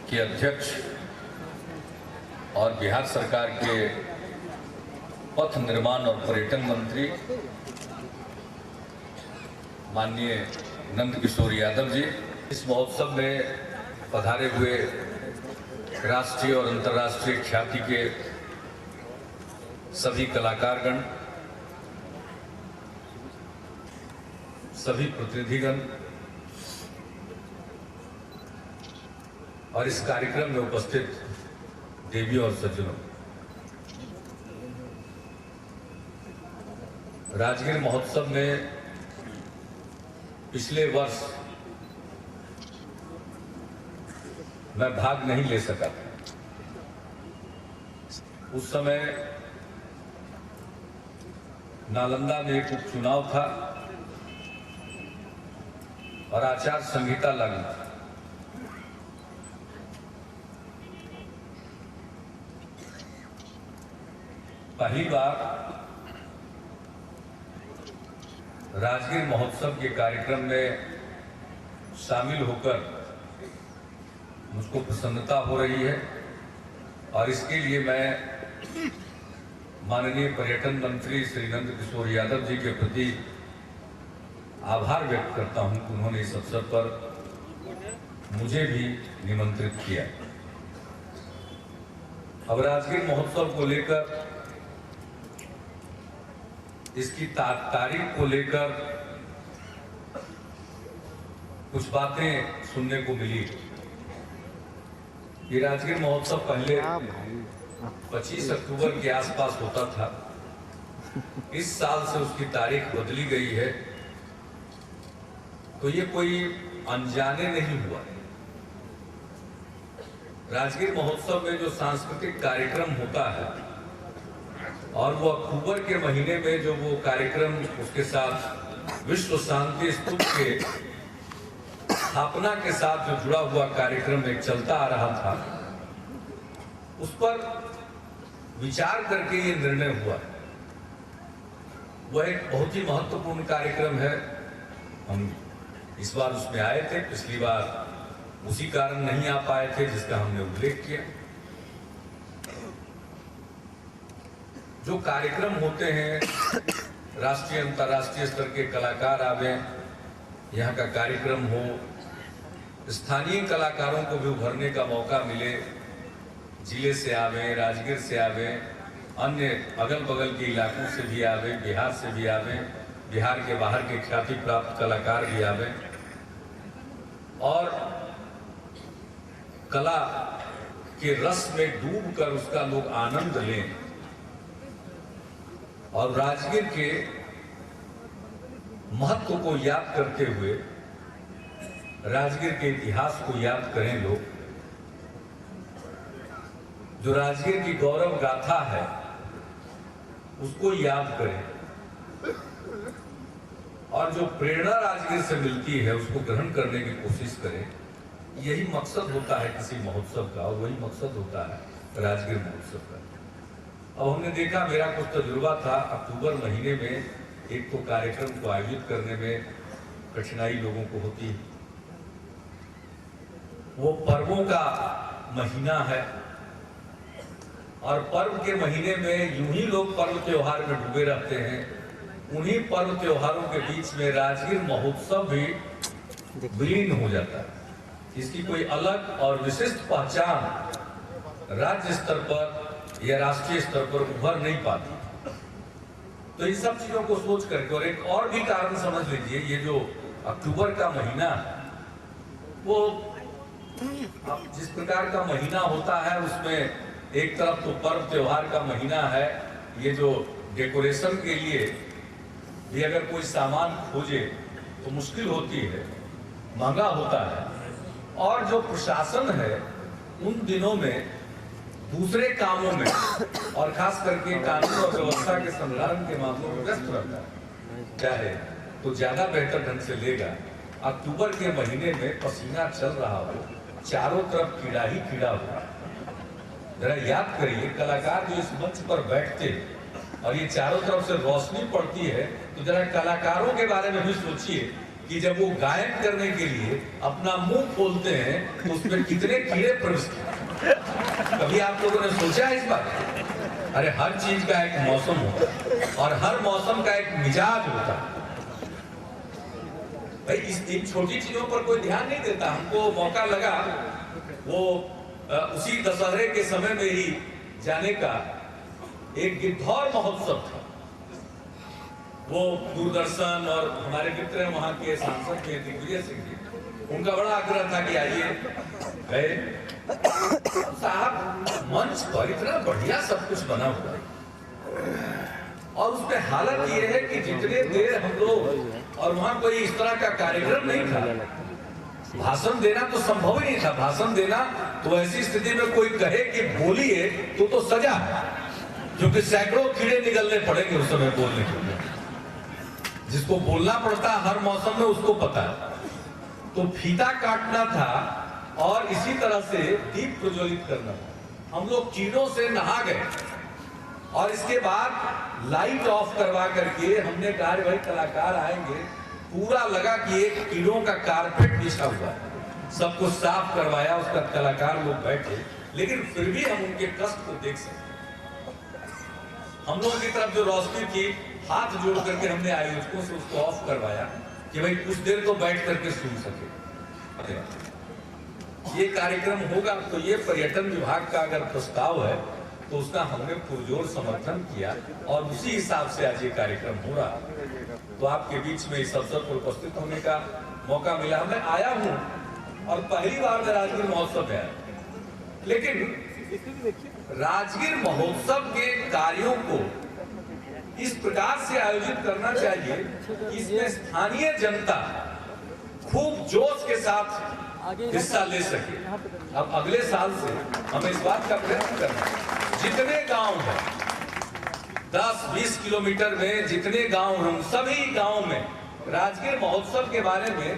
के अध्यक्ष और बिहार सरकार के पथ निर्माण और पर्यटन मंत्री माननीय नंदकिशोर यादव जी, इस महोत्सव में पधारे हुए राष्ट्रीय और अंतर्राष्ट्रीय ख्याति के सभी कलाकारगण, सभी प्रतिनिधिगण और इस कार्यक्रम में उपस्थित देवियों और सज्जनों, राजगीर महोत्सव में पिछले वर्ष मैं भाग नहीं ले सका था। उस समय नालंदा में एक उपचुनाव था और आचार संहिता लागू था। पहली बार राजगीर महोत्सव के कार्यक्रम में शामिल होकर मुझको प्रसन्नता हो रही है और इसके लिए मैं माननीय पर्यटन मंत्री श्री नंदकिशोर यादव जी के प्रति आभार व्यक्त करता हूं कि उन्होंने इस अवसर पर मुझे भी निमंत्रित किया। अब राजगीर महोत्सव को लेकर, इसकी तारीख को लेकर कुछ बातें सुनने को मिली। ये राजगीर महोत्सव पहले 25 अक्टूबर के आसपास होता था। इस साल से उसकी तारीख बदली गई है, तो ये कोई अनजाने नहीं हुआ। राजगीर महोत्सव में जो सांस्कृतिक कार्यक्रम होता है और वो अक्टूबर के महीने में जो वो कार्यक्रम, उसके साथ विश्व शांति स्तूप के स्थापना के साथ जो जुड़ा हुआ कार्यक्रम एक चलता आ रहा था, उस पर विचार करके ये निर्णय हुआ। वह एक बहुत ही महत्वपूर्ण कार्यक्रम है। हम इस बार उसमें आए थे, पिछली बार उसी कारण नहीं आ पाए थे जिसका हमने उल्लेख किया। जो कार्यक्रम होते हैं, राष्ट्रीय अंतर्राष्ट्रीय स्तर के कलाकार आवे, यहाँ का कार्यक्रम हो, स्थानीय कलाकारों को भी उभरने का मौका मिले, जिले से आवे, राजगीर से आवे, अन्य अगल बगल के इलाकों से भी आवे, बिहार से भी आवे, बिहार के बाहर के ख्याति प्राप्त कलाकार भी आवे और कला के रस में डूबकर उसका लोग आनंद लें और राजगीर के महत्व को याद करते हुए राजगीर के इतिहास को याद करें लोग। जो राजगीर की गौरव गाथा है उसको याद करें और जो प्रेरणा राजगीर से मिलती है उसको ग्रहण करने की कोशिश करें। यही मकसद होता है किसी महोत्सव का और वही मकसद होता है राजगीर महोत्सव का। अब हमने देखा, मेरा कुछ तजुर्बा था, अक्टूबर महीने में एक तो कार्यक्रम को आयोजित करने में कठिनाई लोगों को होती है। वो पर्वों का महीना है और पर्व के महीने में यूं ही लोग पर्व त्योहार में डूबे रहते हैं। उन्हीं पर्व त्योहारों के बीच में राजगीर महोत्सव भी विलीन हो जाता है। इसकी कोई अलग और विशिष्ट पहचान राज्य स्तर पर या राष्ट्रीय स्तर पर उभर नहीं पाती। तो इन सब चीजों को सोच करके, और एक और भी कारण समझ लीजिए, ये जो अक्टूबर का महीना, वो जिस प्रकार का महीना होता है उसमें एक तरफ तो पर्व त्योहार का महीना है, ये जो डेकोरेशन के लिए भी अगर कोई सामान खोजे तो मुश्किल होती है, महंगा होता है, और जो प्रशासन है उन दिनों में दूसरे कामों में और खास करके कानून और व्यवस्था के संचालन के मामलों में व्यस्त रहता है। चाहे तो ज्यादा बेहतर ढंग से लेगा। अक्टूबर के महीने में पसीना चल रहा हो, चारों तरफ कीड़ा ही कीड़ा हो। जरा याद करिए, कलाकार जो इस मंच पर बैठते और ये चारों तरफ से रोशनी पड़ती है तो जरा कलाकारों के बारे में भी सोचिए कि जब वो गायन करने के लिए अपना मुंह खोलते हैं तो उसमें कितने कीड़े प्रविष्ट हैं। कभी आप लोगों ने सोचा है इस बात? अरे हर चीज का एक मौसम होता है और हर मौसम का एक मिजाज होता है। भाई इन छोटी चीजों पर कोई ध्यान नहीं देता। हमको मौका लगा वो उसी दशहरे के समय में ही जाने का। एक गिद्धौर महोत्सव था, वो दूरदर्शन और हमारे मित्र हैं वहाँ के सांसद थे दिग्विजय सिंह जी, उनका बड़ा आग्रह था कि आइए। गए साहब, मंच पर इतना बढ़िया सब कुछ बना हुआ है और उसमें हालत ये है कि जितने देर हम लोग, और वहाँ कोई इस तरह का कार्यक्रम नहीं था, भाषण देना तो संभव ही नहीं था। भाषण देना तो ऐसी स्थिति में कोई कहे कि बोलिए तो सजा, क्योंकि सैकड़ों कीड़े निकलने पड़ेंगे उस समय बोलने के लिए। जिसको बोलना पड़ता है हर मौसम में उसको पता है। तो फीता काटना था और इसी तरह से दीप प्रज्वलित करना था। हम लोग कीड़ों से नहा गए और इसके बाद लाइट ऑफ करवा करके हमने कहा भाई कलाकार आएंगे। पूरा लगा कि एक कीड़ों का कारपेट बिछा हुआ है, सब कुछ साफ करवाया, उसका कलाकार लोग बैठे, लेकिन फिर भी हम उनके कष्ट को देख सकते। हम लोगों की तरफ जो रोशनी थी, हाथ जोड़ करके हमने आयोजकों से उसको ऑफ करवाया कि भाई कुछ देर तो बैठ करके सुन सके। ये कार्यक्रम होगा तो ये पर्यटन विभाग का अगर प्रस्ताव है तो उसका हमने पुरजोर समर्थन किया और उसी हिसाब से आज ये कार्यक्रम हो रहा। तो आपके बीच में इस अवसर पर उपस्थित होने का मौका मिला। मैं आया हूँ और पहली बार मैं राजगीर महोत्सव में आया, लेकिन राजगीर महोत्सव के कार्यों को इस प्रकार से आयोजित करना चाहिए कि इसमें स्थानीय जनता खूब जोश के साथ हिस्सा ले सके। अब अगले साल से हमें इस बात का प्रयत्न करना है, जितने गांव हैं 10-20 किलोमीटर में जितने गांव हैं, सभी गांव में राजगीर महोत्सव के बारे में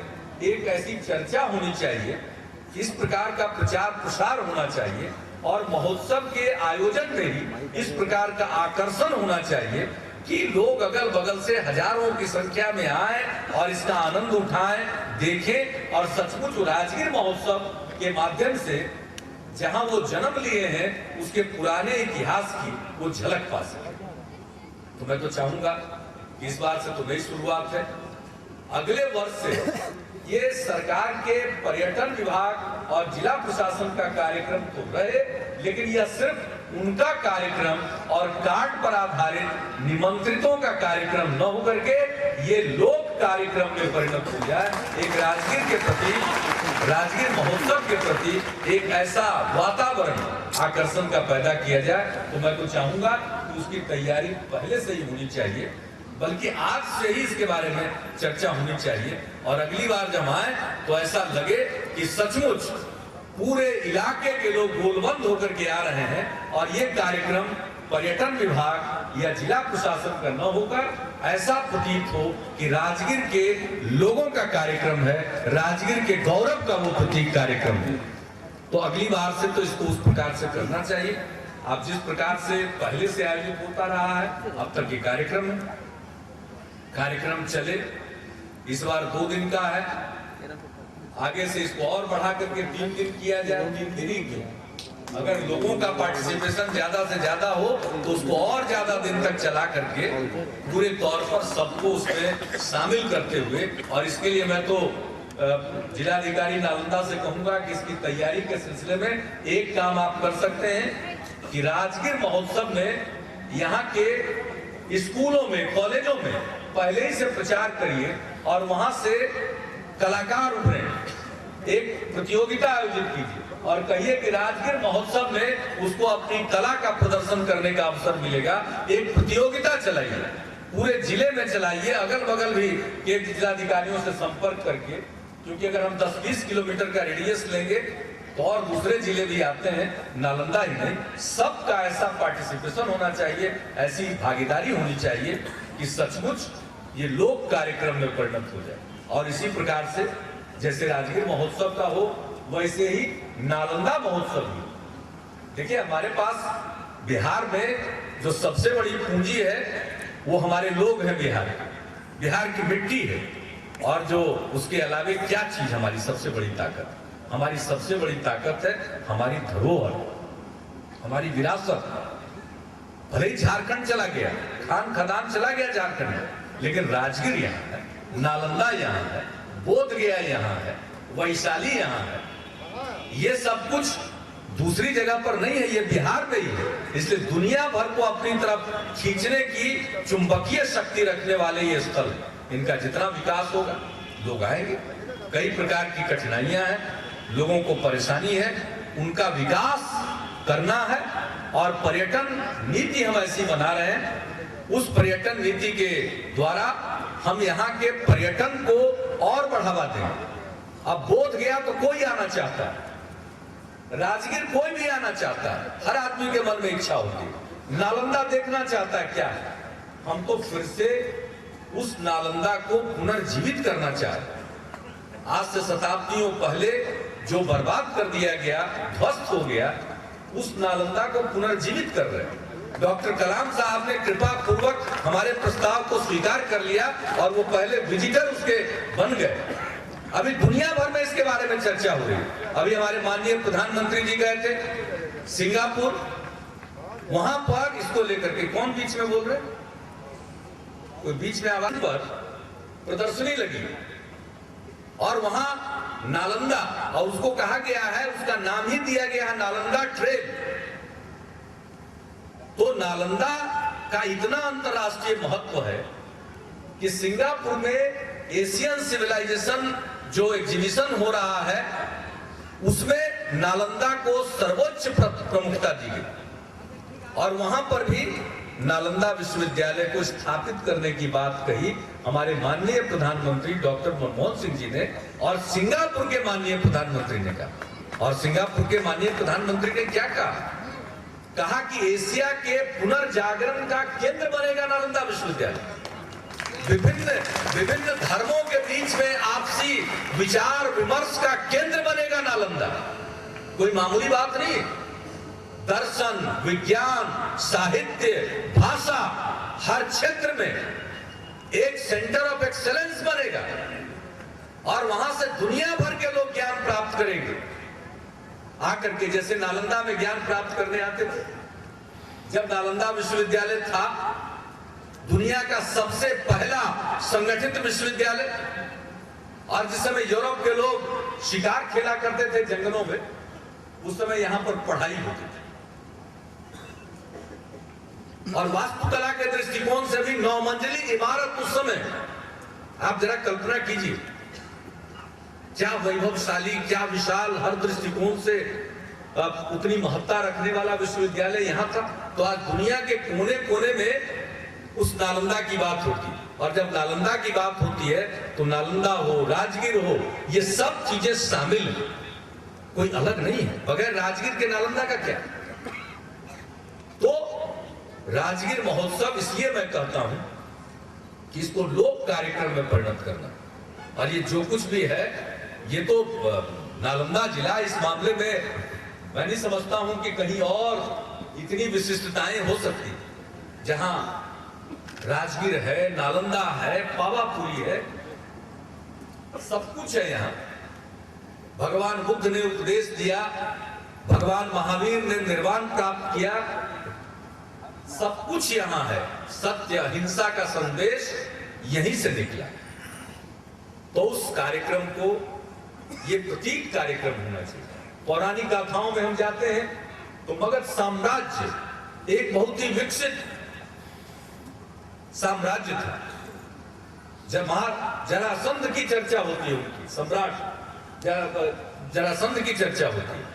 एक ऐसी चर्चा होनी चाहिए, इस प्रकार का प्रचार प्रसार होना चाहिए और महोत्सव के आयोजन में ही इस प्रकार का आकर्षण होना चाहिए कि लोग अगल बगल से हजारों की संख्या में आए और इसका आनंद उठाएं, देखें और सचमुच राजगीर महोत्सव के माध्यम से जहां वो जन्म लिए हैं उसके पुराने इतिहास की वो झलक पा सके। तो मैं तो चाहूंगा कि इस बार से तो नई शुरुआत है, अगले वर्ष से ये सरकार के पर्यटन विभाग और जिला प्रशासन का कार्यक्रम तो रहे, लेकिन यह सिर्फ उनका कार्यक्रम और कार्ड पर आधारित निमंत्रितों का कार्यक्रम न होकर के ये लोक कार्यक्रम में परिणत हो जाए। एक राजगीर के प्रति, राजगीर महोत्सव के प्रति एक ऐसा वातावरण आकर्षण का पैदा किया जाए। तो मैं तो चाहूंगा कि उसकी तैयारी पहले से ही होनी चाहिए, बल्कि आज से ही इसके बारे में चर्चा होनी चाहिए और अगली बार जब आए तो ऐसा लगे कि सचमुच पूरे इलाके के लोग गोलबंद होकर के आ रहे हैं और ये कार्यक्रम पर्यटन विभाग या जिला प्रशासन का न होकर ऐसा प्रतीत हो कि राजगीर के लोगों का कार्यक्रम है, राजगीर के गौरव का वो प्रतीक कार्यक्रम है। तो अगली बार से तो इसको उस प्रकार से करना चाहिए। आप जिस प्रकार से पहले से आयोजित होता रहा है अब तक ये कार्यक्रम चले। इस बार 2 दिन का है, आगे से इसको और बढ़ा करके 3 दिन किया जाए। 3 दिन ही क्यों, अगर लोगों का पार्टिसिपेशन ज्यादा से ज्यादा हो तो उसको और ज्यादा दिन तक चला करके पूरे तौर पर सबको उसमें शामिल करते हुए, और इसके लिए मैं तो जिलाधिकारी नालंदा से कहूंगा कि इसकी तैयारी के सिलसिले में एक काम आप कर सकते हैं कि राजगीर महोत्सव में यहाँ के स्कूलों में, कॉलेजों में पहले ही से प्रचार करिए और वहां से कलाकार उभरे, एक प्रतियोगिता आयोजित कीजिए और कहिए कि राजगीर महोत्सव में उसको अपनी कला का प्रदर्शन करने का अवसर मिलेगा। एक प्रतियोगिता चलाइए, पूरे जिले में चलाइए, अगल बगल भी के जिलाधिकारियों से संपर्क करके, क्योंकि अगर हम 10-20 किलोमीटर का रेडियस लेंगे तो और दूसरे जिले भी आते हैं, नालंदा ही नहीं, सबका ऐसा पार्टिसिपेशन होना चाहिए, ऐसी भागीदारी होनी चाहिए कि सचमुच ये लोक कार्यक्रम में परिणत हो जाए। और इसी प्रकार से जैसे राजगीर महोत्सव का हो वैसे ही नालंदा महोत्सव भी। देखिए हमारे पास बिहार में जो सबसे बड़ी पूंजी है वो हमारे लोग हैं बिहार के, बिहार की मिट्टी है, और जो उसके अलावे क्या चीज हमारी सबसे बड़ी ताकत? हमारी सबसे बड़ी ताकत है हमारी धरोहर, हमारी विरासत। भले ही झारखंड चला गया, खान खदान चला गया झारखंड में, लेकिन राजगीर यहाँ है, नालंदा यहाँ है, बोधगया यहाँ है, वैशाली यहाँ है। ये सब कुछ दूसरी जगह पर नहीं है, ये बिहार में ही है। इसलिए दुनिया भर को अपनी तरफ खींचने की चुंबकीय शक्ति रखने वाले ये स्थल, इनका जितना विकास होगा लोग आएंगे। कई प्रकार की कठिनाइयां हैं, लोगों को परेशानी है, उनका विकास करना है, और पर्यटन नीति हम ऐसी बना रहे हैं, उस पर्यटन नीति के द्वारा हम यहाँ के पर्यटन को और बढ़ावा देंगे। अब बोध गया तो कोई आना चाहता है, राजगीर कोई भी आना चाहता है, हर आदमी के मन में इच्छा होती है। नालंदा देखना चाहता है, क्या है? हम तो फिर से उस नालंदा को पुनर्जीवित करना चाहते हैं। आज से शताब्दियों पहले जो बर्बाद कर दिया गया, ध्वस्त हो गया, उस नालंदा को पुनर्जीवित कर रहे हैं। डॉक्टर कलाम साहब ने कृपा पूर्वक हमारे प्रस्ताव को स्वीकार कर लिया, और वो पहले विजिटर उसके बन गए। अभी दुनिया भर में इसके बारे में चर्चा हो रही है। अभी हमारे माननीय प्रधानमंत्री जी गए थे सिंगापुर, वहां पर इसको लेकर के कौन बीच में बोल रहे, कोई बीच में आवाज पर प्रदर्शनी लगी, और वहां नालंदा, और उसको कहा गया है, उसका नाम ही दिया गया है नालंदा ट्रेल। तो नालंदा का इतना अंतर्राष्ट्रीय महत्व है कि सिंगापुर में एशियन सिविलाइजेशन जो एग्जीबिशन हो रहा है, उसमें नालंदा को सर्वोच्च प्रमुखता दी गई, और वहां पर भी नालंदा विश्वविद्यालय को स्थापित करने की बात कही हमारे माननीय प्रधानमंत्री डॉक्टर मनमोहन सिंह जी ने, और सिंगापुर के माननीय प्रधानमंत्री ने कहा। और सिंगापुर के माननीय प्रधानमंत्री ने क्या कहा कि एशिया के पुनर्जागरण का केंद्र बनेगा नालंदा विश्वविद्यालय। विभिन्न धर्मों के बीच में आपसी विचार विमर्श का केंद्र बनेगा नालंदा। कोई मामूली बात नहीं। दर्शन, विज्ञान, साहित्य, भाषा, हर क्षेत्र में एक सेंटर ऑफ एक्सेलेंस बनेगा, और वहां से दुनिया भर के लोग ज्ञान प्राप्त करेंगे आकर के, जैसे नालंदा में ज्ञान प्राप्त करने आते थे। जब नालंदा विश्वविद्यालय था दुनिया का सबसे पहला संगठित विश्वविद्यालय, और जिस समय यूरोप के लोग शिकार खेला करते थे जंगलों में, उस समय यहां पर पढ़ाई होती थी। और वास्तुकला के दृष्टिकोण से भी 9 मंजिली इमारत उस समय, आप जरा कल्पना कीजिए, क्या वैभवशाली, क्या विशाल, हर दृष्टिकोण से उतनी महत्ता रखने वाला विश्वविद्यालय यहाँ था। तो आज दुनिया के कोने कोने में उस नालंदा की बात होती है, और जब नालंदा की बात होती है तो नालंदा हो, राजगीर हो, ये सब चीजें शामिल हैं, कोई अलग नहीं है। बगैर राजगीर के नालंदा का क्या? तो राजगीर महोत्सव इसलिए मैं कहता हूं कि इसको लोक कार्यक्रम में परिणत करना, और ये जो कुछ भी है, ये तो नालंदा जिला इस मामले में मैं नहीं समझता हूं कि कहीं और इतनी विशिष्टताएं हो सकती, जहां राजगीर है, नालंदा है, पावापुरी है, सब कुछ है यहाँ। भगवान बुद्ध ने उपदेश दिया, भगवान महावीर ने निर्वाण प्राप्त किया, सब कुछ यहाँ है। सत्य अहिंसा का संदेश यहीं से निकला। तो उस कार्यक्रम को ये प्रतीक कार्यक्रम होना चाहिए। पौराणिक गाथाओं में हम जाते हैं तो मगध साम्राज्य एक बहुत ही विकसित साम्राज्य था। जब जरासंध की चर्चा होती है, उनकी सम्राट जरासंध की चर्चा होती है,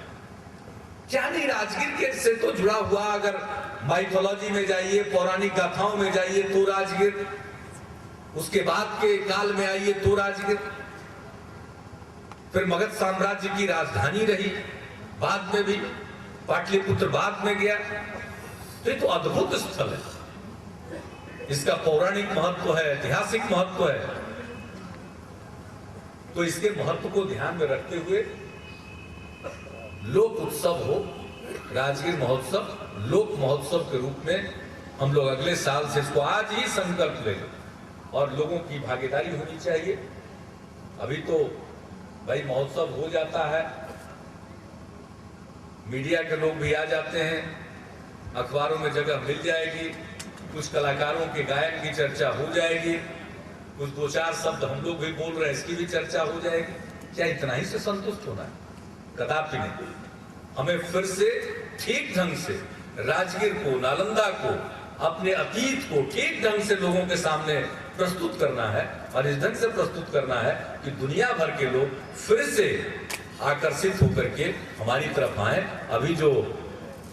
क्या नहीं राजगीर के से तो जुड़ा हुआ, अगर माइथोलॉजी में जाइए, पौराणिक गाथाओं में जाइए तो राजगीर, उसके बाद के काल में आइए तो राजगीर, फिर मगध साम्राज्य की राजधानी रही, बाद में भी पाटलिपुत्र बाद में गया। तो ये तो अद्भुत स्थल है, इसका पौराणिक महत्व है, ऐतिहासिक महत्व है। तो इसके महत्व को ध्यान में रखते हुए लोक उत्सव हो, राजगीर महोत्सव लोक महोत्सव के रूप में हम लोग अगले साल से इसको आज ही संकल्प ले लें और लोगों की भागीदारी होनी चाहिए। अभी तो भाई महोत्सव हो जाता है, मीडिया के लोग भी आ जाते हैं, अखबारों में जगह मिल जाएगी, कुछ कलाकारों के गायन की चर्चा हो जाएगी, कुछ दो चार शब्द हम लोग भी बोल रहे हैं इसकी भी चर्चा हो जाएगी। क्या इतना ही से संतुष्ट होना है? कदापि नहीं। हमें फिर से ठीक ढंग से राजगीर को, नालंदा को, अपने अतीत को ठीक ढंग से लोगों के सामने प्रस्तुत करना है और इस ढंग से प्रस्तुत करना है कि दुनिया भर के लोग फिर से आकर्षित होकर के हमारी तरफ आए। अभी जो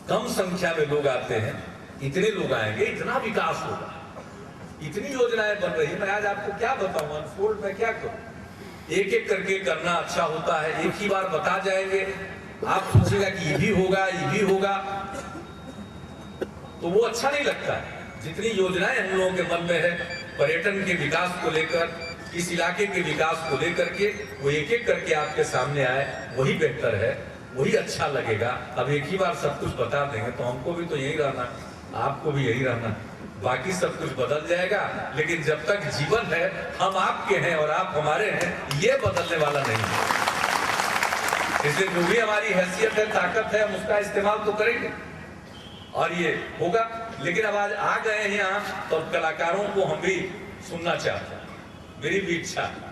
कम संख्या में लोग आते हैं, इतने लोग आएंगे, इतना विकास होगा, इतनी योजनाएं बन रही है। मैं आज आपको क्या बताऊं, अनफोल्ड मैं क्या करूं? एक एक करके करना अच्छा होता है, एक ही बार बता जाएंगे, आप सोचिएगा कि ये भी होगा, ये भी होगा, तो वो अच्छा नहीं लगता है। जितनी योजनाएं हम लोगों के मन में है पर्यटन के विकास को लेकर, इस इलाके के विकास को लेकर के, वो एक एक करके आपके सामने आए, वही बेहतर है, वही अच्छा लगेगा। अब एक ही बार सब कुछ बता देंगे तो हमको भी तो यही रहना, आपको भी यही रहना, बाकी सब कुछ बदल जाएगा। लेकिन जब तक जीवन है, हम आपके हैं और आप हमारे हैं, ये बदलने वाला नहीं है। इसलिए जो भी हमारी हैसियत है, ताकत है, हम उसका इस्तेमाल तो करेंगे और ये होगा। लेकिन अब आज आ गए हैं यहाँ तो कलाकारों को हम भी सुनना चाहते हैं, मेरी भी इच्छा है,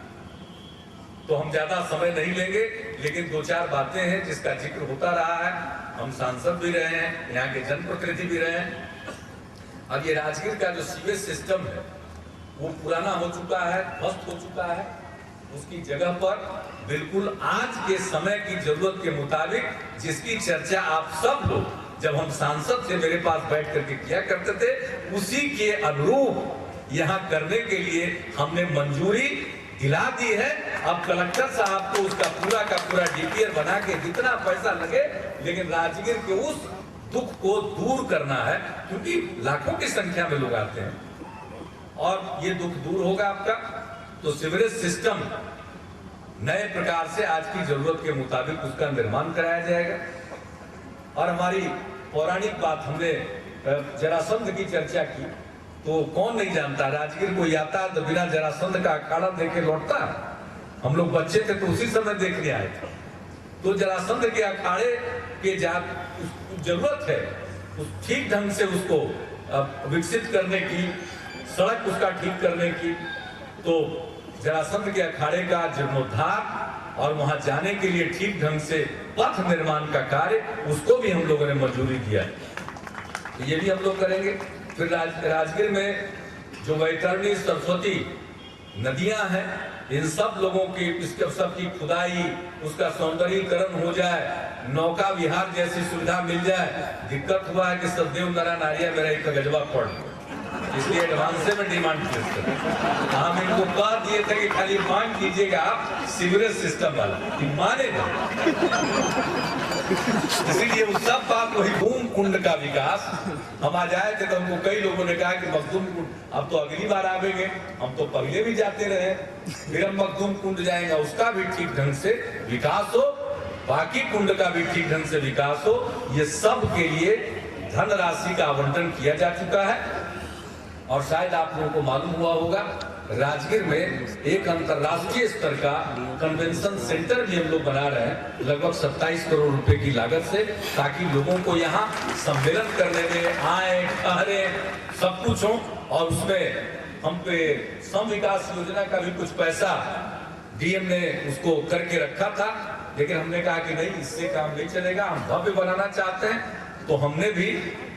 तो हम ज्यादा समय नहीं लेंगे। लेकिन दो चार बातें हैं जिसका जिक्र होता रहा है, हम सांसद भी रहे हैं, यहाँ के जनप्रतिनिधि भी रहे हैं। अब ये राजगीर का जो सीवेज सिस्टम है वो पुराना हो चुका है, ध्वस्त हो चुका है। उसकी जगह पर बिल्कुल आज के समय की जरूरत के मुताबिक, जिसकी चर्चा आप सब लोग जब हम सांसद थे मेरे पास बैठ करके किया करते थे, उसी के अनुरूप यहाँ करने के लिए हमने मंजूरी दिला दी है। अब कलेक्टर साहब को उसका पूरा का पूरा डीपीआर बना के जितना पैसा लगे, लेकिन राजगीर के उस दुख को दूर करना है, क्योंकि लाखों की संख्या में लोग आते हैं और ये दुख दूर होगा आपका। तो सीवरेज सिस्टम नए प्रकार से आज की जरूरत के मुताबिक उसका निर्माण कराया जाएगा। और हमारी पौराणिक बात, हमने जरासंध की चर्चा की, तो कौन नहीं जानता, राजगीर को आता तो बिना जरासंध का अखाड़ा देखे लौटता। हम लोग बच्चे थे तो उसी समय देखने आए थे। तो जरासंध के अखाड़े के जरूरत है उस ठीक ढंग से उसको विकसित करने की, सड़क उसका ठीक करने की। तो जरासंध के अखाड़े का जीर्णोद्धार और वहां जाने के लिए ठीक ढंग से पथ निर्माण का कार्य, उसको भी हम लोगों ने मंजूरी दिया है, तो ये भी हम लोग करेंगे। फिर राजगीर में जो वैतरणी, सरस्वती नदियां हैं, इन सब लोगों की, इसके सब की खुदाई, उसका सौंदर्यीकरण हो जाए, नौका विहार जैसी सुविधा मिल जाए। दिक्कत हुआ है कि सदैव नारायण आर्य मेरा एक गजबा पड़, इसलिए एडवांस में डिमांड किए, हम इनको कह दिए थे कि खाली मांग कीजिएगा आप सीवरेज सिस्टम वाला, माने नहीं। इसीलिए उस सब बात वही मखदूम कुंड का विकास, हम आ जाए थे तो हमको कई लोगों ने कहा कि मखदूम कुंड अब तो अगली बार आवेंगे, हम तो पहले भी जाते रहे, फिर हम मखदूम कुंड जाएंगे, उसका भी ठीक ढंग से विकास हो, बाकी कुंड का भी ठीक ढंग से विकास हो। ये सब के लिए धनराशि का आवंटन किया जा चुका है। और शायद आप लोगों को मालूम हुआ होगा, राजगीर में एक अंतर्राष्ट्रीय स्तर का कन्वेंशन सेंटर भी हम लोग बना रहे हैं, लगभग 27 करोड़ रुपए की लागत से, ताकि लोगों को यहाँ सम्मेलन करने में आए, ठहरे, सब कुछ हो। और उसमें हम पे सम विकास योजना का भी कुछ पैसा डीएम ने उसको करके रखा था, लेकिन हमने कहा कि नहीं, इससे काम नहीं चलेगा, हम भव्य बनाना चाहते हैं। तो हमने भी,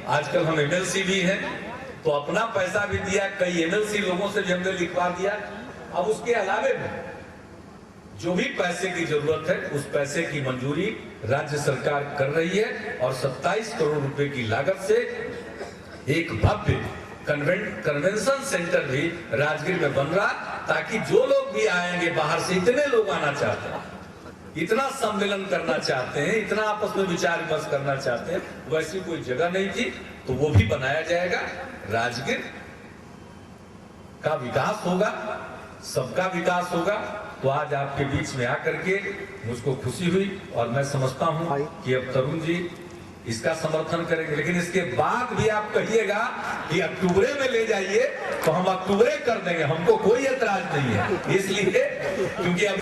आजकल हम एमएलसी भी हैं, तो अपना पैसा भी दिया, कई एमएलसी लोगों से भी हमने लिखवा दिया। अब उसके अलावे में जो भी पैसे की जरूरत है, उस पैसे की मंजूरी राज्य सरकार कर रही है और 27 करोड़ रुपए की लागत से एक भव्य कन्वेंशन सेंटर भी राजगीर में बन रहा, ताकि जो लोग भी आएंगे बाहर से, इतने लोग आना चाहते हैं, इतना सम्मेलन करना चाहते हैं, इतना आपस में विचार विमर्श करना चाहते हैं, वैसी कोई जगह नहीं थी, तो वो भी बनाया जाएगा। राजगीर का विकास होगा, सबका विकास होगा। तो आज आपके बीच में आकर के मुझको खुशी हुई और मैं समझता हूं कि अब तरुण जी इसका समर्थन करेंगे। लेकिन इसके बाद भी आप कहिएगा कि अक्टूबरे में ले जाइए तो हम अक्टूबरे कर देंगे, हमको कोई एतराज नहीं है। इसलिए क्योंकि अब